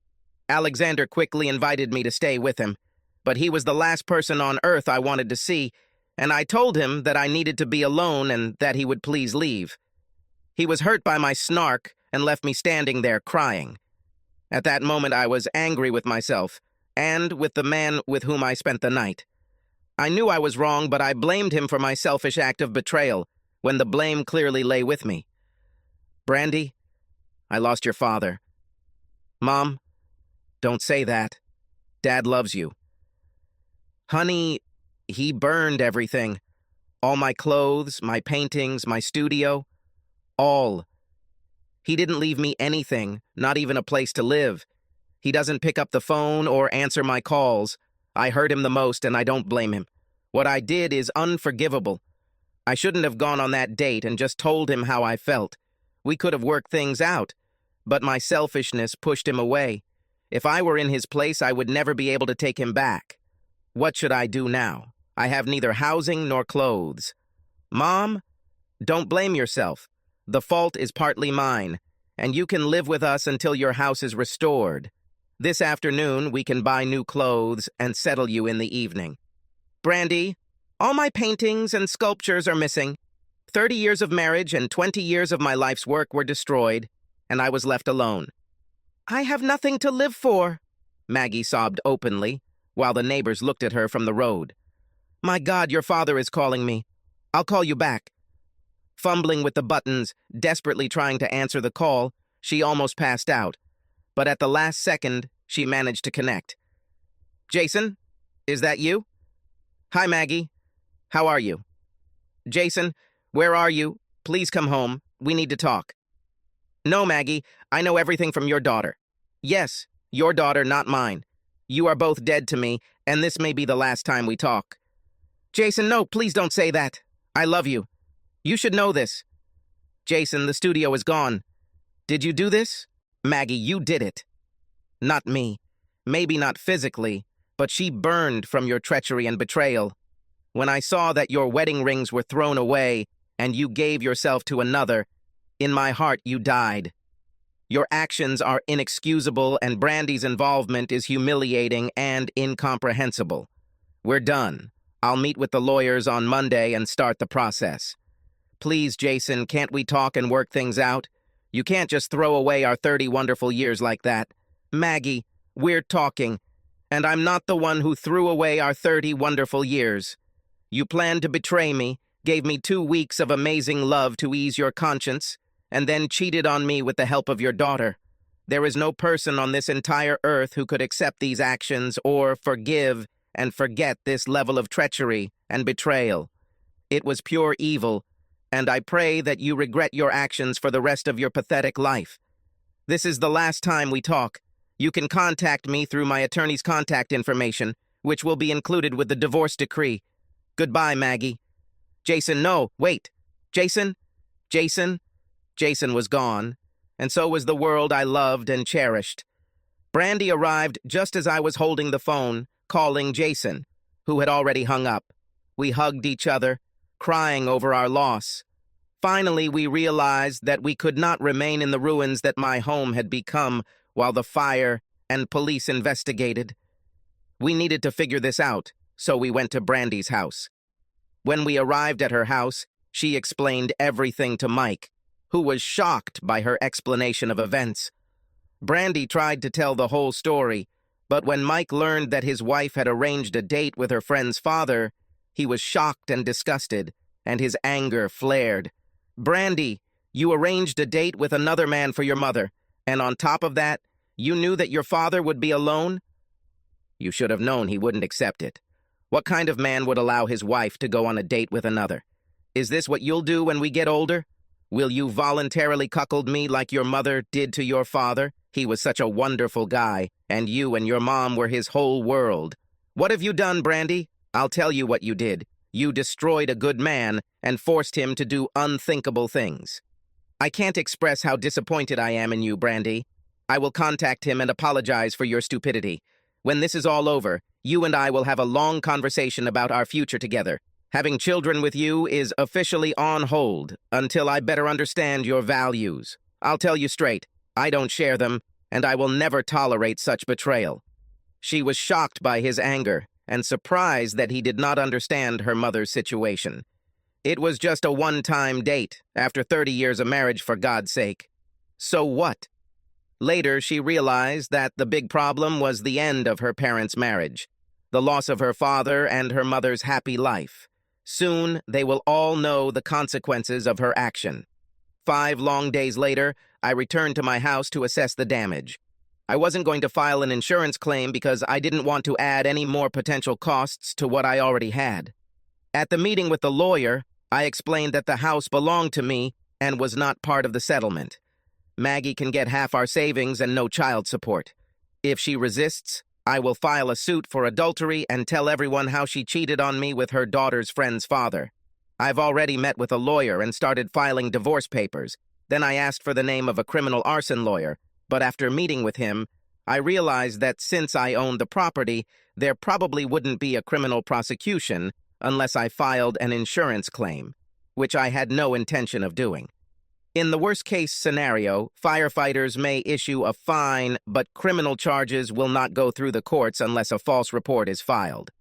S1: Alexander quickly invited me to stay with him, but he was the last person on earth I wanted to see, and I told him that I needed to be alone and that he would please leave. He was hurt by my snark and left me standing there crying. At that moment I was angry with myself and with the man with whom I spent the night. I knew I was wrong, but I blamed him for my selfish act of betrayal when the blame clearly lay with me. Brandy, I lost your father. Mom, don't say that. Dad loves you. Honey, he burned everything. All my clothes, my paintings, my studio. All. He didn't leave me anything, not even a place to live. He doesn't pick up the phone or answer my calls. I hurt him the most, and I don't blame him. What I did is unforgivable. I shouldn't have gone on that date and just told him how I felt. We could have worked things out, but my selfishness pushed him away. If I were in his place, I would never be able to take him back. What should I do now? I have neither housing nor clothes. Mom, don't blame yourself. The fault is partly mine, and you can live with us until your house is restored. This afternoon, we can buy new clothes and settle you in the evening. Brandy, all my paintings and sculptures are missing. 30 years of marriage and 20 years of my life's work were destroyed, and I was left alone. I have nothing to live for, Maggie sobbed openly, while the neighbors looked at her from the road. My God, your father is calling me. I'll call you back. Fumbling with the buttons, desperately trying to answer the call, she almost passed out. But at the last second, she managed to connect. Jason, is that you? Hi, Maggie. How are you? Jason, where are you? Please come home. We need to talk. No, Maggie, I know everything from your daughter. Yes, your daughter, not mine. You are both dead to me, and this may be the last time we talk. Jason, no, please don't say that. I love you. You should know this. Jason, the studio is gone. Did you do this? Maggie, you did it. Not me. Maybe not physically, but she burned from your treachery and betrayal. When I saw that your wedding rings were thrown away and you gave yourself to another, in my heart you died. Your actions are inexcusable, and Brandy's involvement is humiliating and incomprehensible. We're done. I'll meet with the lawyers on Monday and start the process. Please, Jason, can't we talk and work things out? You can't just throw away our 30 wonderful years like that. Maggie, we're talking, and I'm not the one who threw away our 30 wonderful years. You planned to betray me, gave me 2 weeks of amazing love to ease your conscience, and then cheated on me with the help of your daughter. There is no person on this entire earth who could accept these actions or forgive and forget this level of treachery and betrayal. It was pure evil, and I pray that you regret your actions for the rest of your pathetic life. This is the last time we talk. You can contact me through my attorney's contact information, which will be included with the divorce decree. Goodbye, Maggie. Jason, no, wait. Jason? Jason? Jason was gone, and so was the world I loved and cherished. Brandy arrived just as I was holding the phone, calling Jason, who had already hung up. We hugged each other, crying over our loss. Finally, we realized that we could not remain in the ruins that my home had become while the fire and police investigated. We needed to figure this out, so we went to Brandy's house. When we arrived at her house, she explained everything to Mike, who was shocked by her explanation of events. Brandy tried to tell the whole story, but when Mike learned that his wife had arranged a date with her friend's father, he was shocked and disgusted, and his anger flared. Brandy, you arranged a date with another man for your mother, and on top of that, you knew that your father would be alone? You should have known he wouldn't accept it. What kind of man would allow his wife to go on a date with another? Is this what you'll do when we get older? Will you voluntarily cuckold me like your mother did to your father? He was such a wonderful guy, and you and your mom were his whole world. What have you done, Brandy? I'll tell you what you did. You destroyed a good man and forced him to do unthinkable things. I can't express how disappointed I am in you, Brandy. I will contact him and apologize for your stupidity. When this is all over, You and I will have a long conversation about our future together. Having children with you is officially on hold until I better understand your values. I'll tell you straight, I don't share them, and I will never tolerate such betrayal." She was shocked by his anger and surprised that he did not understand her mother's situation. It was just a one-time date, after 30 years of marriage, for God's sake. So what? Later, she realized that the big problem was the end of her parents' marriage, the loss of her father and her mother's happy life. Soon, they will all know the consequences of her action. 5 long days later, I returned to my house to assess the damage. I wasn't going to file an insurance claim because I didn't want to add any more potential costs to what I already had. At the meeting with the lawyer, I explained that the house belonged to me and was not part of the settlement. Maggie can get half our savings and no child support. If she resists, I will file a suit for adultery and tell everyone how she cheated on me with her daughter's friend's father. I've already met with a lawyer and started filing divorce papers. Then I asked for the name of a criminal arson lawyer, but after meeting with him, I realized that since I owned the property, there probably wouldn't be a criminal prosecution unless I filed an insurance claim, which I had no intention of doing. In the worst-case scenario, firefighters may issue a fine, but criminal charges will not go through the courts unless a false report is filed.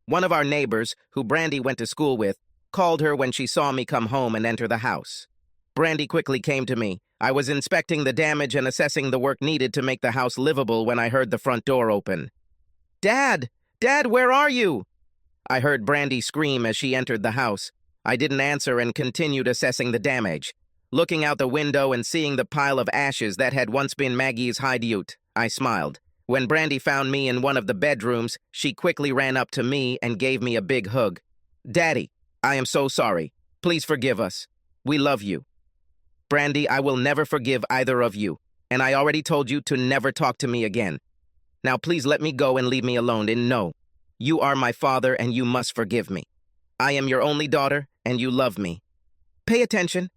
S1: One of our neighbors, who Brandy went to school with, called her when she saw me come home and enter the house. Brandy quickly came to me. I was inspecting the damage and assessing the work needed to make the house livable when I heard the front door open. "Dad! Dad, where are you?" I heard Brandy scream as she entered the house. I didn't answer and continued assessing the damage. Looking out the window and seeing the pile of ashes that had once been Maggie's hideout, I smiled. When Brandy found me in one of the bedrooms, she quickly ran up to me and gave me a big hug. "Daddy, I am so sorry. Please forgive us. We love you." "Brandy, I will never forgive either of you, and I already told you to never talk to me again. Now please let me go and leave me alone, and no, you are my father and you must forgive me. I am your only daughter and you love me. Pay attention.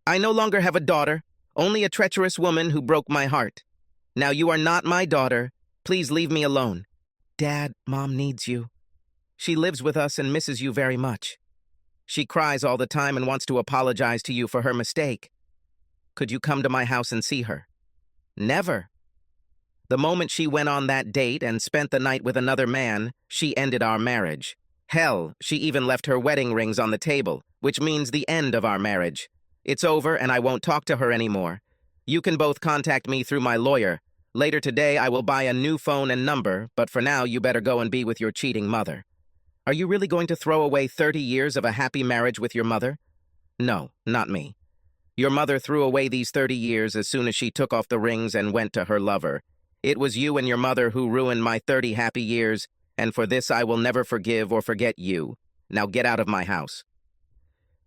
S1: I no longer have a daughter, only a treacherous woman who broke my heart. Now you are not my daughter. Please leave me alone. Dad, Mom needs you. She lives with us and misses you very much. She cries all the time and wants to apologize to you for her mistake. Could you come to my house and see her?" Never. The moment she went on that date and spent the night with another man, she ended our marriage. Hell, she even left her wedding rings on the table, which means the end of our marriage. It's over and I won't talk to her anymore. You can both contact me through my lawyer. Later today, I will buy a new phone and number, but for now, you better go and be with your cheating mother. Are you really going to throw away 30 years of a happy marriage with your mother? No, not me. Your mother threw away these 30 years as soon as she took off the rings and went to her lover. It was you and your mother who ruined my 30 happy years, and for this I will never forgive or forget you. Now get out of my house.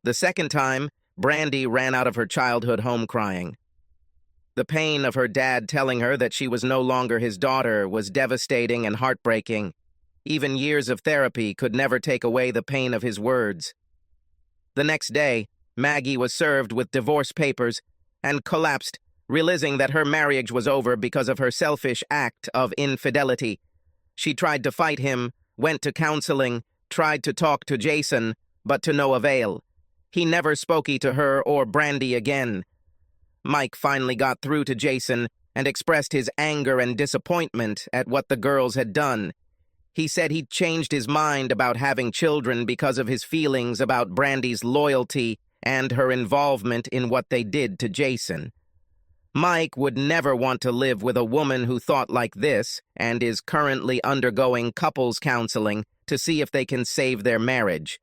S1: The second time, Brandy ran out of her childhood home crying. The pain of her dad telling her that she was no longer his daughter was devastating and heartbreaking. Even years of therapy could never take away the pain of his words. The next day, Maggie was served with divorce papers and collapsed, realizing that her marriage was over because of her selfish act of infidelity. She tried to fight him, went to counseling, tried to talk to Jason, but to no avail. He never spoke to her or Brandy again. Mike finally got through to Jason and expressed his anger and disappointment at what the girls had done. He said he'd changed his mind about having children because of his feelings about Brandy's loyalty and her involvement in what they did to Jason. Mike would never want to live with a woman who thought like this and is currently undergoing couples counseling to see if they can save their marriage.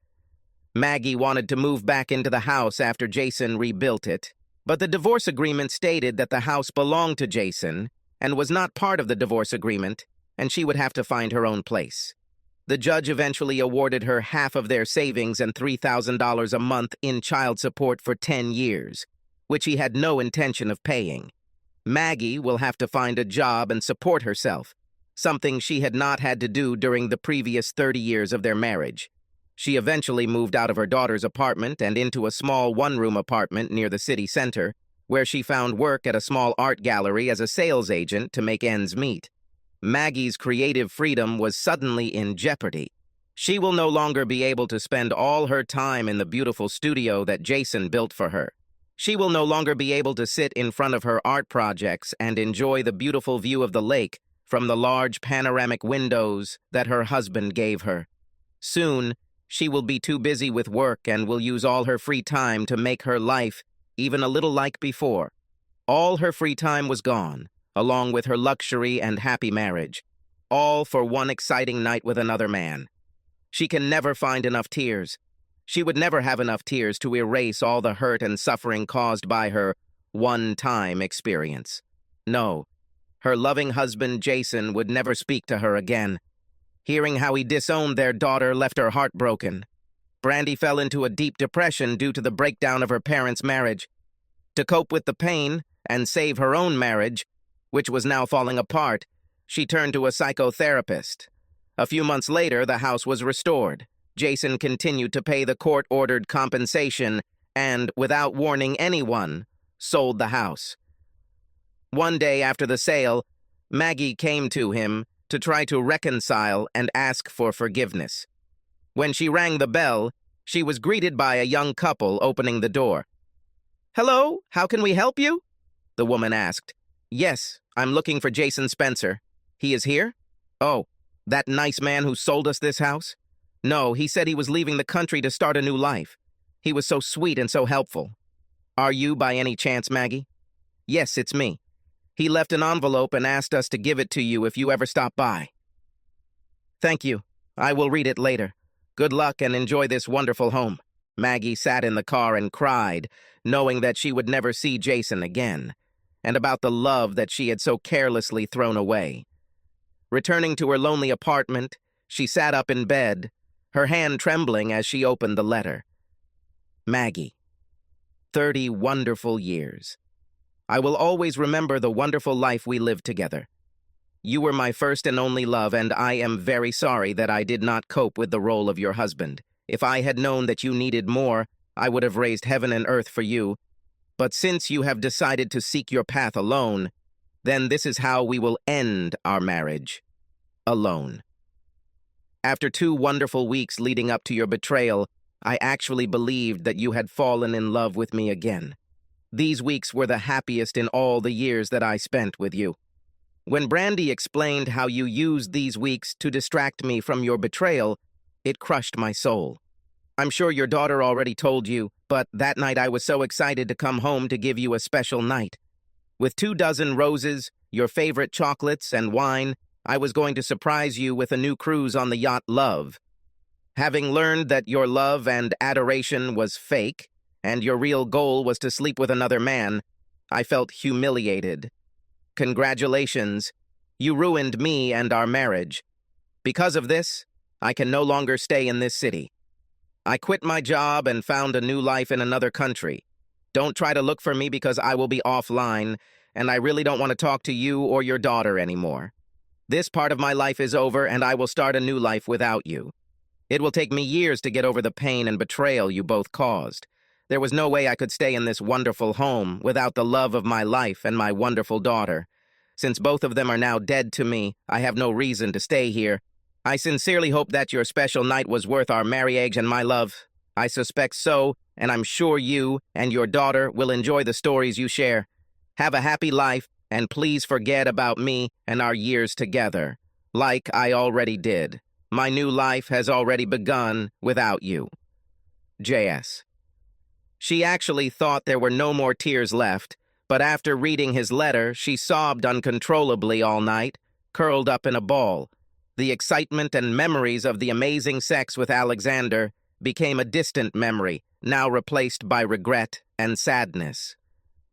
S1: Maggie wanted to move back into the house after Jason rebuilt it, but the divorce agreement stated that the house belonged to Jason and was not part of the divorce agreement, and she would have to find her own place. The judge eventually awarded her half of their savings and $3,000 a month in child support for 10 years, which he had no intention of paying. Maggie will have to find a job and support herself, something she had not had to do during the previous 30 years of their marriage. She eventually moved out of her daughter's apartment and into a small one-room apartment near the city center, where she found work at a small art gallery as a sales agent to make ends meet. Maggie's creative freedom was suddenly in jeopardy. She will no longer be able to spend all her time in the beautiful studio that Jason built for her. She will no longer be able to sit in front of her art projects and enjoy the beautiful view of the lake from the large panoramic windows that her husband gave her. Soon, she will be too busy with work and will use all her free time to make her life even a little like before. All her free time was gone, along with her luxury and happy marriage, all for one exciting night with another man. She can never find enough tears. She would never have enough tears to erase all the hurt and suffering caused by her one-time experience. No, her loving husband Jason would never speak to her again. Hearing how he disowned their daughter left her heartbroken. Brandy fell into a deep depression due to the breakdown of her parents' marriage. To cope with the pain and save her own marriage, which was now falling apart, she turned to a psychotherapist. A few months later, the house was restored. Jason continued to pay the court-ordered compensation and, without warning anyone, sold the house. One day after the sale, Maggie came to him to try to reconcile and ask for forgiveness. When she rang the bell, she was greeted by a young couple opening the door. "Hello, how can we help you?" the woman asked. "Yes, I'm looking for Jason Spencer. He is here?" "Oh, that nice man who sold us this house?" "No, he said he was leaving the country to start a new life. He was so sweet and so helpful." "Are you by any chance Maggie?" "Yes, it's me. He left an envelope and asked us to give it to you if you ever stop by." "Thank you. I will read it later. Good luck and enjoy this wonderful home." Maggie sat in the car and cried, knowing that she would never see Jason again, and about the love that she had so carelessly thrown away. Returning to her lonely apartment, she sat up in bed, her hand trembling as she opened the letter. Maggie, 30 wonderful years. I will always remember the wonderful life we lived together. You were my first and only love, and I am very sorry that I did not cope with the role of your husband. If I had known that you needed more, I would have raised heaven and earth for you. But since you have decided to seek your path alone, then this is how we will end our marriage. Alone. After 2 wonderful weeks leading up to your betrayal, I actually believed that you had fallen in love with me again. These weeks were the happiest in all the years that I spent with you. When Brandy explained how you used these weeks to distract me from your betrayal, it crushed my soul. I'm sure your daughter already told you, but that night I was so excited to come home to give you a special night. With 24 roses, your favorite chocolates, and wine, I was going to surprise you with a new cruise on the yacht Love. Having learned that your love and adoration was fake, and your real goal was to sleep with another man, I felt humiliated. Congratulations, you ruined me and our marriage. Because of this, I can no longer stay in this city. I quit my job and found a new life in another country. Don't try to look for me because I will be offline, and I really don't want to talk to you or your daughter anymore. This part of my life is over, and I will start a new life without you. It will take me years to get over the pain and betrayal you both caused. There was no way I could stay in this wonderful home without the love of my life and my wonderful daughter. Since both of them are now dead to me, I have no reason to stay here. I sincerely hope that your special night was worth our marriage and my love. I suspect so, and I'm sure you and your daughter will enjoy the stories you share. Have a happy life, and please forget about me and our years together. Like I already did. My new life has already begun without you. J.S. She actually thought there were no more tears left, but after reading his letter, she sobbed uncontrollably all night, curled up in a ball. The excitement and memories of the amazing sex with Alexander became a distant memory, now replaced by regret and sadness.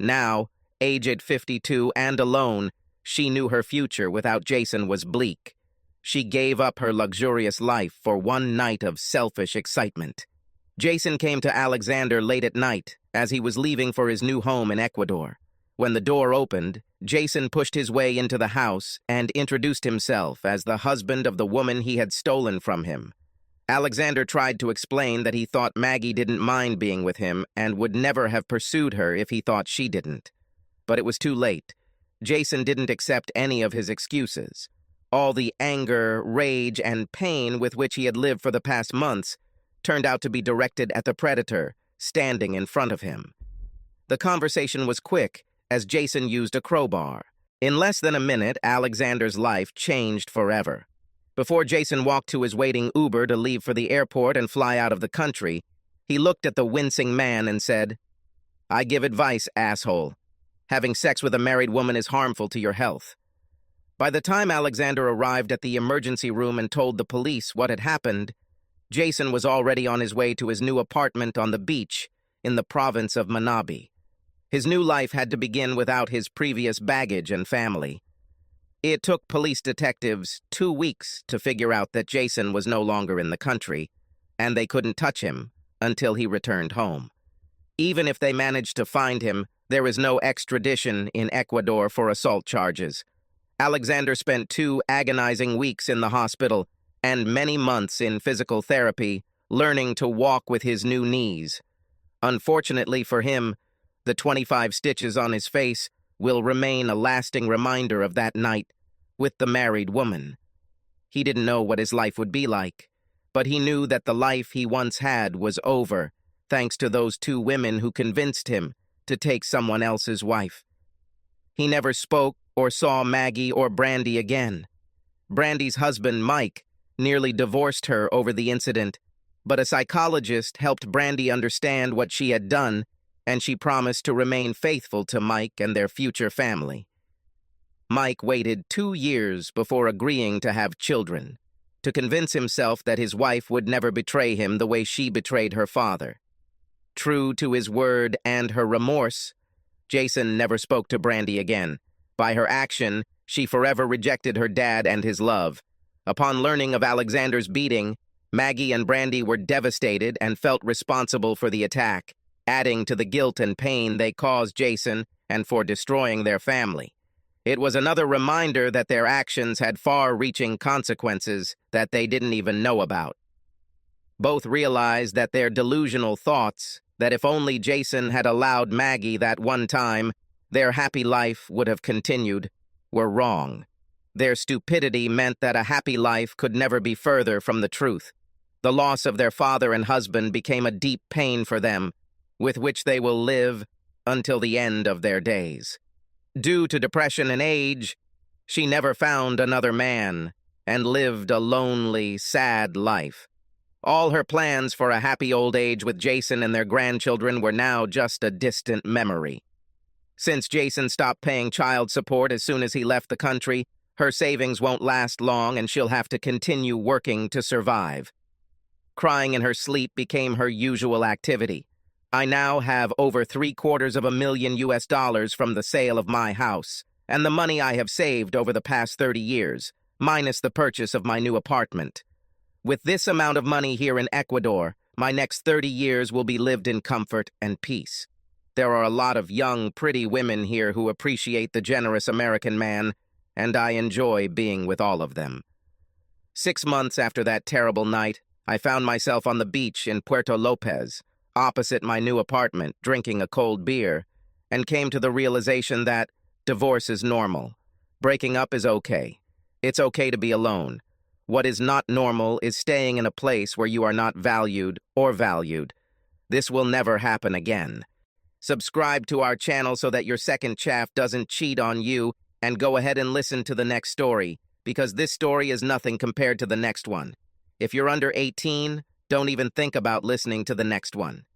S1: Now, aged 52 and alone, she knew her future without Jason was bleak. She gave up her luxurious life for one night of selfish excitement. Jason came to Alexander late at night as he was leaving for his new home in Ecuador. When the door opened, Jason pushed his way into the house and introduced himself as the husband of the woman he had stolen from him. Alexander tried to explain that he thought Maggie didn't mind being with him and would never have pursued her if he thought she didn't. But it was too late. Jason didn't accept any of his excuses. All the anger, rage, and pain with which he had lived for the past months turned out to be directed at the predator standing in front of him. The conversation was quick, as Jason used a crowbar. In less than a minute, Alexander's life changed forever. Before Jason walked to his waiting Uber to leave for the airport and fly out of the country, he looked at the wincing man and said, "I give advice, asshole. Having sex with a married woman is harmful to your health." By the time Alexander arrived at the emergency room and told the police what had happened, Jason was already on his way to his new apartment on the beach in the province of Manabi. His new life had to begin without his previous baggage and family. It took police detectives 2 weeks to figure out that Jason was no longer in the country, and they couldn't touch him until he returned home. Even if they managed to find him, there is no extradition in Ecuador for assault charges. Alexander spent 2 agonizing weeks in the hospital and many months in physical therapy, learning to walk with his new knees. Unfortunately for him, the 25 stitches on his face will remain a lasting reminder of that night with the married woman. He didn't know what his life would be like, but he knew that the life he once had was over, thanks to those 2 women who convinced him to take someone else's wife. He never spoke or saw Maggie or Brandy again. Brandy's husband, Mike, nearly divorced her over the incident, but a psychologist helped Brandy understand what she had done, and she promised to remain faithful to Mike and their future family. Mike waited 2 years before agreeing to have children, to convince himself that his wife would never betray him the way she betrayed her father. True to his word and her remorse, Jason never spoke to Brandy again. By her action, she forever rejected her dad and his love. Upon learning of Alexander's beating, Maggie and Brandy were devastated and felt responsible for the attack, adding to the guilt and pain they caused Jason and for destroying their family. It was another reminder that their actions had far-reaching consequences that they didn't even know about. Both realized that their delusional thoughts, that if only Jason had allowed Maggie that one time, their happy life would have continued, were wrong. Their stupidity meant that a happy life could never be further from the truth. The loss of their father and husband became a deep pain for them, with which they will live until the end of their days. Due to depression and age, she never found another man and lived a lonely, sad life. All her plans for a happy old age with Jason and their grandchildren were now just a distant memory. Since Jason stopped paying child support as soon as he left the country, her savings won't last long and she'll have to continue working to survive. Crying in her sleep became her usual activity. I now have over $750,000 from the sale of my house, and the money I have saved over the past 30 years, minus the purchase of my new apartment. With this amount of money here in Ecuador, my next 30 years will be lived in comfort and peace. There are a lot of young, pretty women here who appreciate the generous American man, and I enjoy being with all of them. 6 months after that terrible night, I found myself on the beach in Puerto Lopez, opposite my new apartment, drinking a cold beer, and came to the realization that divorce is normal. Breaking up is okay. It's okay to be alone. What is not normal is staying in a place where you are not valued or valued. This will never happen again. Subscribe to our channel so that your second chaff doesn't cheat on you, and go ahead and listen to the next story, because this story is nothing compared to the next one. If you're under 18, don't even think about listening to the next one.